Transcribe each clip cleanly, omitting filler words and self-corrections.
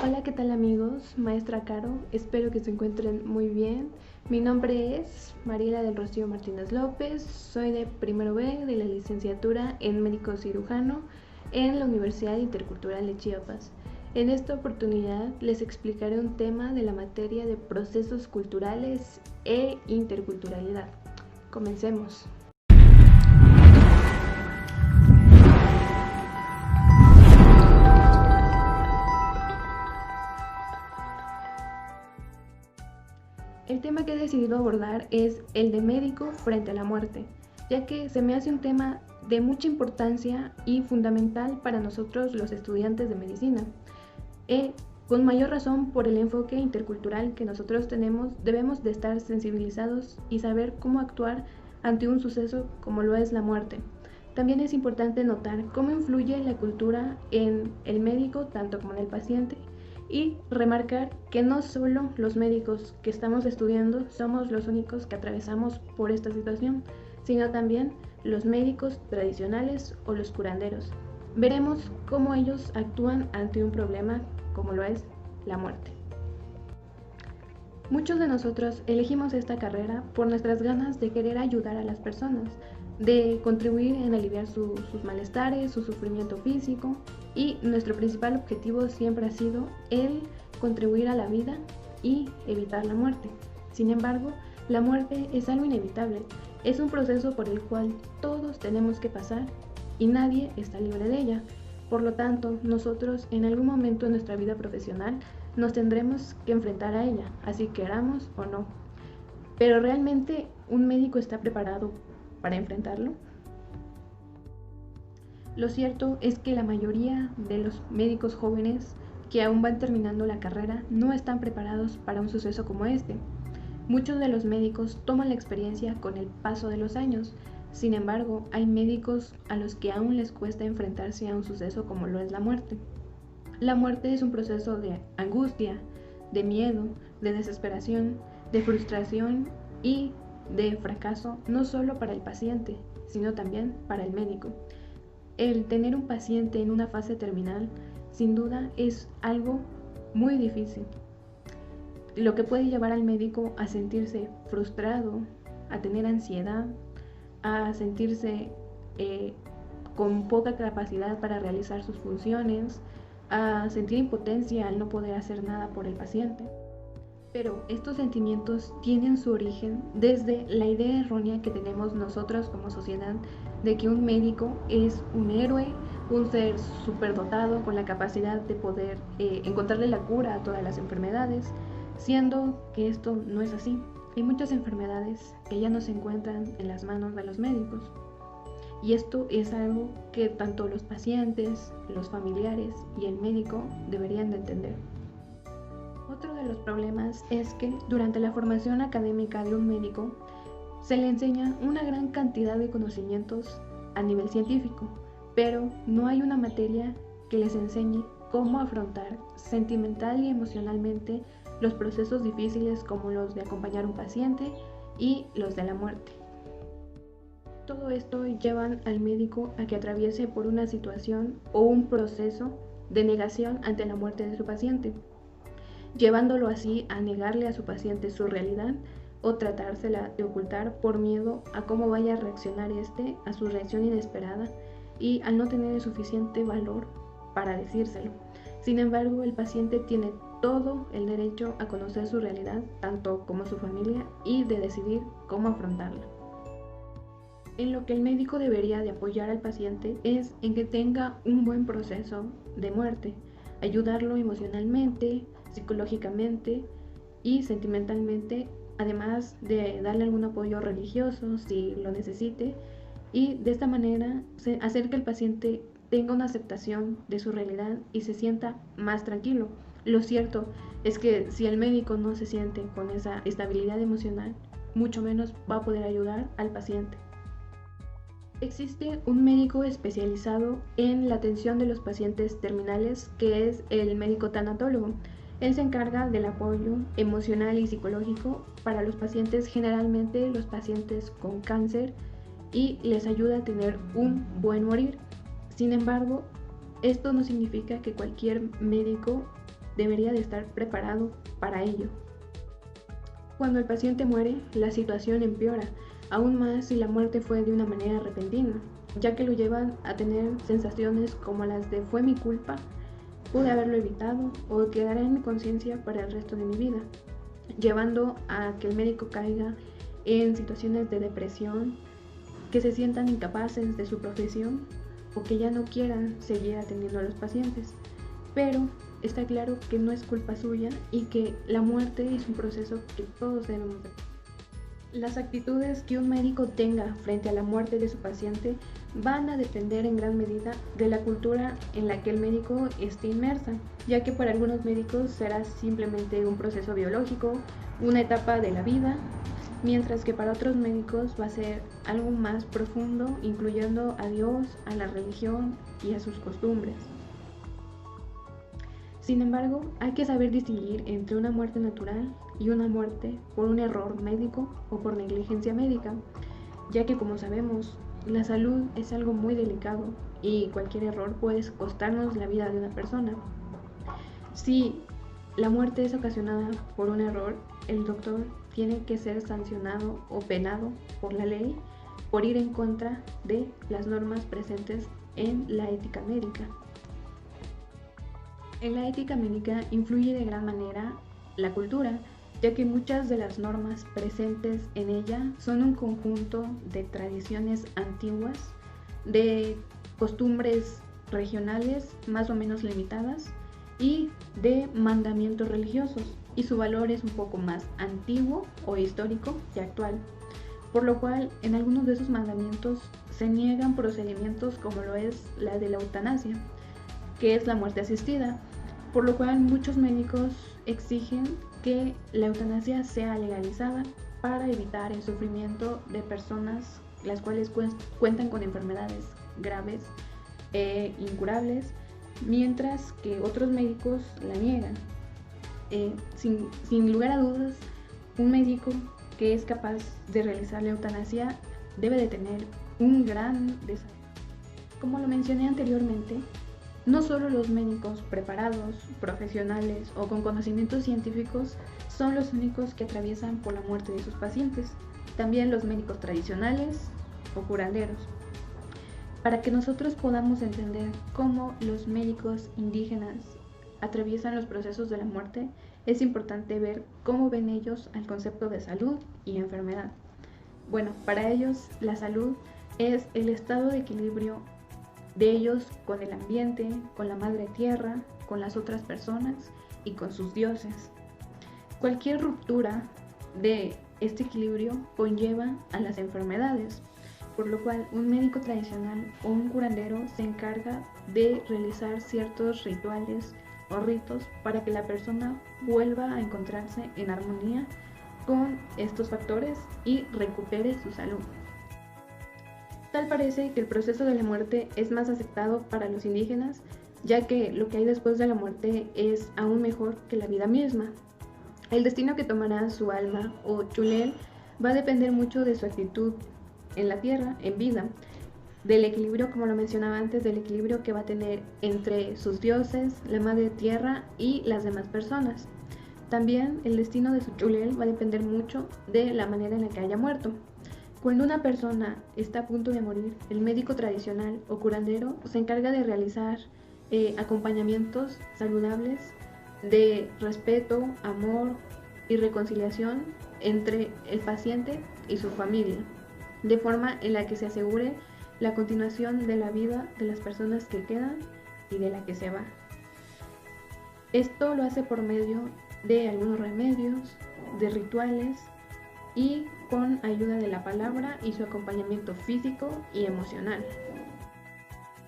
Hola, ¿qué tal amigos? Maestra Caro, espero que se encuentren muy bien. Mi nombre es Mariela del Rocío Martínez López, soy de primero B de la licenciatura en médico cirujano en la Universidad Intercultural de Chiapas. En esta oportunidad les explicaré un tema de la materia de procesos culturales e interculturalidad. Comencemos. El tema que he decidido abordar es el de médico frente a la muerte, ya que se me hace un tema de mucha importancia y fundamental para nosotros los estudiantes de medicina. Con mayor razón por el enfoque intercultural que nosotros tenemos, debemos de estar sensibilizados y saber cómo actuar ante un suceso como lo es la muerte. También es importante notar cómo influye la cultura en el médico tanto como en el paciente y remarcar que no solo los médicos que estamos estudiando somos los únicos que atravesamos por esta situación, sino también los médicos tradicionales o los curanderos. Veremos cómo ellos actúan ante un problema como lo es la muerte. Muchos de nosotros elegimos esta carrera por nuestras ganas de querer ayudar a las personas, de contribuir en aliviar sus malestares, su sufrimiento físico, y nuestro principal objetivo siempre ha sido el contribuir a la vida y evitar la muerte. Sin embargo, la muerte es algo inevitable, es un proceso por el cual todos tenemos que pasar y nadie está libre de ella. Por lo tanto, nosotros en algún momento de nuestra vida profesional nos tendremos que enfrentar a ella, así queramos o no. Pero ¿realmente un médico está preparado para enfrentarlo? Lo cierto es que la mayoría de los médicos jóvenes que aún van terminando la carrera no están preparados para un suceso como este. Muchos de los médicos toman la experiencia con el paso de los años. Sin embargo, hay médicos a los que aún les cuesta enfrentarse a un suceso como lo es la muerte. La muerte es un proceso de angustia, de miedo, de desesperación, de frustración y de fracaso, no solo para el paciente, sino también para el médico. El tener un paciente en una fase terminal, sin duda, es algo muy difícil, lo que puede llevar al médico a sentirse frustrado, a tener ansiedad, a sentirse con poca capacidad para realizar sus funciones, a sentir impotencia al no poder hacer nada por el paciente. Pero estos sentimientos tienen su origen desde la idea errónea que tenemos nosotros como sociedad de que un médico es un héroe, un ser superdotado con la capacidad de poder encontrarle la cura a todas las enfermedades, siendo que esto no es así. Hay muchas enfermedades que ya no se encuentran en las manos de los médicos. Y esto es algo que tanto los pacientes, los familiares y el médico deberían de entender. Otro de los problemas es que durante la formación académica de un médico se le enseña una gran cantidad de conocimientos a nivel científico, pero no hay una materia que les enseñe cómo afrontar sentimental y emocionalmente los procesos difíciles como los de acompañar a un paciente y los de la muerte. Todo esto llevan al médico a que atraviese por una situación o un proceso de negación ante la muerte de su paciente, llevándolo así a negarle a su paciente su realidad o tratársela de ocultar por miedo a cómo vaya a reaccionar este a su reacción inesperada y al no tener el suficiente valor para decírselo. Sin embargo, el paciente tiene todo el derecho a conocer su realidad, tanto como su familia, y de decidir cómo afrontarla. En lo que el médico debería de apoyar al paciente es en que tenga un buen proceso de muerte, ayudarlo emocionalmente, psicológicamente y sentimentalmente, además de darle algún apoyo religioso si lo necesite, y de esta manera hacer que el paciente tenga una aceptación de su realidad y se sienta más tranquilo. Lo cierto es que si el médico no se siente con esa estabilidad emocional, mucho menos va a poder ayudar al paciente. Existe un médico especializado en la atención de los pacientes terminales, que es el médico tanatólogo. Él se encarga del apoyo emocional y psicológico para los pacientes, generalmente los pacientes con cáncer, y les ayuda a tener un buen morir. Sin embargo, esto no significa que cualquier médico debería de estar preparado para ello. Cuando el paciente muere, la situación empeora, aún más si la muerte fue de una manera repentina, ya que lo llevan a tener sensaciones como las de fue mi culpa, pude haberlo evitado o quedará en mi conciencia para el resto de mi vida, llevando a que el médico caiga en situaciones de depresión, que se sientan incapaces de su profesión o que ya no quieran seguir atendiendo a los pacientes. Pero está claro que no es culpa suya y que la muerte es un proceso que todos debemos de. Las actitudes que un médico tenga frente a la muerte de su paciente van a depender en gran medida de la cultura en la que el médico esté inmersa, ya que para algunos médicos será simplemente un proceso biológico, una etapa de la vida, mientras que para otros médicos va a ser algo más profundo, incluyendo a Dios, a la religión y a sus costumbres. Sin embargo, hay que saber distinguir entre una muerte natural y una muerte por un error médico o por negligencia médica, ya que como sabemos, la salud es algo muy delicado y cualquier error puede costarnos la vida de una persona. Si la muerte es ocasionada por un error, el doctor tiene que ser sancionado o penado por la ley por ir en contra de las normas presentes en la ética médica. En la ética médica influye de gran manera la cultura, ya que muchas de las normas presentes en ella son un conjunto de tradiciones antiguas, de costumbres regionales más o menos limitadas y de mandamientos religiosos, y su valor es un poco más antiguo o histórico que actual, por lo cual en algunos de esos mandamientos se niegan procedimientos como lo es la de la eutanasia, que es la muerte asistida, por lo cual muchos médicos exigen que la eutanasia sea legalizada para evitar el sufrimiento de personas las cuales cuentan con enfermedades graves e incurables, mientras que otros médicos la niegan. Sin lugar a dudas, un médico que es capaz de realizar la eutanasia debe de tener un gran desafío. Como lo mencioné anteriormente, no solo los médicos preparados, profesionales o con conocimientos científicos son los únicos que atraviesan por la muerte de sus pacientes, también los médicos tradicionales o curanderos. Para que nosotros podamos entender cómo los médicos indígenas atraviesan los procesos de la muerte, es importante ver cómo ven ellos el concepto de salud y enfermedad. Bueno, para ellos la salud es el estado de equilibrio de ellos con el ambiente, con la madre tierra, con las otras personas y con sus dioses. Cualquier ruptura de este equilibrio conlleva a las enfermedades, por lo cual un médico tradicional o un curandero se encarga de realizar ciertos rituales o ritos para que la persona vuelva a encontrarse en armonía con estos factores y recupere su salud. Tal parece que el proceso de la muerte es más aceptado para los indígenas, ya que lo que hay después de la muerte es aún mejor que la vida misma. El destino que tomará su alma o chulel va a depender mucho de su actitud en la tierra, en vida, del equilibrio, como lo mencionaba antes, del equilibrio que va a tener entre sus dioses, la madre tierra y las demás personas. También el destino de su chulel va a depender mucho de la manera en la que haya muerto. Cuando una persona está a punto de morir, el médico tradicional o curandero se encarga de realizar acompañamientos saludables de respeto, amor y reconciliación entre el paciente y su familia, de forma en la que se asegure la continuación de la vida de las personas que quedan y de la que se va. Esto lo hace por medio de algunos remedios, de rituales y con ayuda de la palabra y su acompañamiento físico y emocional.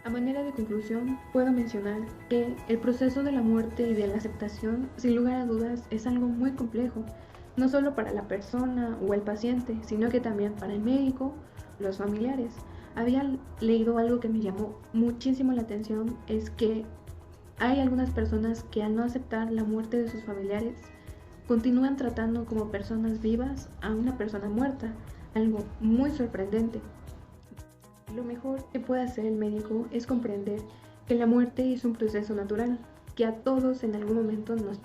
A manera de conclusión, puedo mencionar que el proceso de la muerte y de la aceptación, sin lugar a dudas, es algo muy complejo, no solo para la persona o el paciente, sino que también para el médico, los familiares. Había leído algo que me llamó muchísimo la atención, es que hay algunas personas que al no aceptar la muerte de sus familiares, continúan tratando como personas vivas a una persona muerta, algo muy sorprendente. Lo mejor que puede hacer el médico es comprender que la muerte es un proceso natural, que a todos en algún momento nos